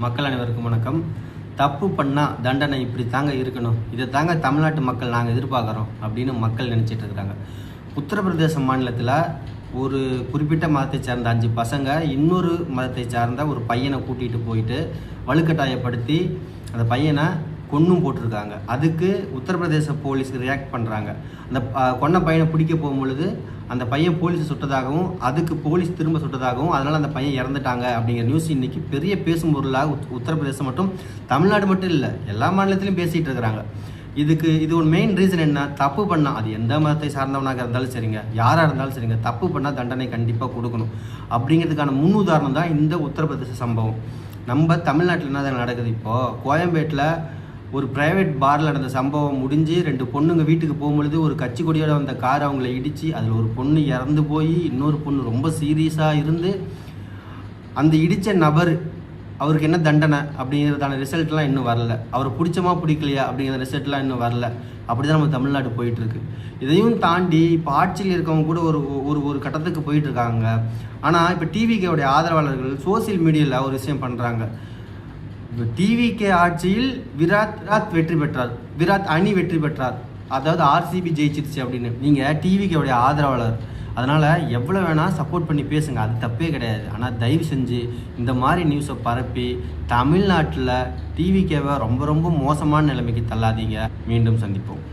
மக்கள் அனைவருக்கும் வணக்கம். தப்பு பண்ணால் தண்டனை இப்படி தாங்க இருக்கணும், இதை தாங்க தமிழ்நாட்டு மக்கள் நாங்கள் எதிர்பார்க்குறோம் அப்படின்னு மக்கள் நினச்சிட்டு இருக்கிறாங்க. உத்தரப்பிரதேச மாநிலத்தில் ஒரு குறிப்பிட்ட மதத்தை சார்ந்த 5 பசங்க இன்னொரு மதத்தை சார்ந்த ஒரு பையனை கூட்டிகிட்டு போயிட்டு வலுக்கட்டாயப்படுத்தி அந்த பையனை கொன்னும் போட்டிருக்காங்க. அதுக்கு உத்தரப்பிரதேச போலீஸ் ரியாக்ட் பண்ணுறாங்க. அந்த கொன்ன பையனை பிடிக்க போகும்பொழுது அந்த பையன் போலீஸ் சுட்டதாகவும் அதுக்கு போலீஸ் திரும்ப சுட்டதாகவும் அதனால் அந்த பையன் இறந்துட்டாங்க அப்படிங்கிற நியூஸ் இன்றைக்கி பெரிய பேசும் பொருளாக உத்தரப்பிரதேசம் மட்டும் தமிழ்நாடு மட்டும் இல்லை எல்லா மாநிலத்திலையும் பேசிகிட்டு இருக்கிறாங்க. இது ஒரு மெயின் ரீசன் என்ன? தப்பு பண்ணால் அது எந்த மதத்தை சார்ந்தவனாக இருந்தாலும் சரிங்க, யாராக இருந்தாலும் சரிங்க, தப்பு பண்ணால் தண்டனை கண்டிப்பாக கொடுக்கணும் அப்படிங்கிறதுக்கான முன் உதாரணம் தான் இந்த உத்தரப்பிரதேச சம்பவம். நம்ம தமிழ்நாட்டில் என்ன நடக்குது? இப்போது கோயம்பேட்டில் ஒரு ப்ரைவேட் பாரில் நடந்த சம்பவம் முடிஞ்சு 2 பொண்ணுங்க வீட்டுக்கு போகும்பொழுது ஒரு கட்சி கொடியோட வந்த கார் அவங்கள இடித்து அதில் ஒரு பொண்ணு இறந்து போய் இன்னொரு பொண்ணு ரொம்ப சீரியஸாக இருந்து அந்த இடித்த நபர் அவருக்கு என்ன தண்டனை அப்படிங்கிறதான ரிசல்ட்லாம் இன்னும் வரல. அவர் பிடிச்சமா பிடிக்கலையா அப்படிங்கிற ரிசல்ட்லாம் இன்னும் வரல. அப்படி தான் நம்ம தமிழ்நாடு போயிட்டுருக்கு. இதையும் தாண்டி இப்போ ஆட்சியில் இருக்கவங்க கூட ஒரு கட்டத்துக்கு போயிட்டுருக்காங்க. ஆனால் இப்போ டிவிகேவுடைய ஆதரவாளர்கள் சோசியல் மீடியாவில் ஒரு விஷயம் பண்ணுறாங்க. டிவிகே ஆட்சியில் விராட் வெற்றி பெற்றார், விராட் அணி வெற்றி பெற்றார், அதாவது ஆர்சிபி ஜெயிச்சிருச்சு அப்படின்னு. நீங்கள் டிவிகேவுடைய ஆதரவாளர், அதனால் எவ்வளோ வேணால் சப்போர்ட் பண்ணி பேசுங்க, அது தப்பே கிடையாது. ஆனால் தயவு செஞ்சு இந்த மாதிரி நியூஸை பரப்பி தமிழ்நாட்டில் டிவிகேவை ரொம்ப ரொம்ப மோசமான நிலைமைக்கு தள்ளாதீங்க. மீண்டும் சந்திப்போம்.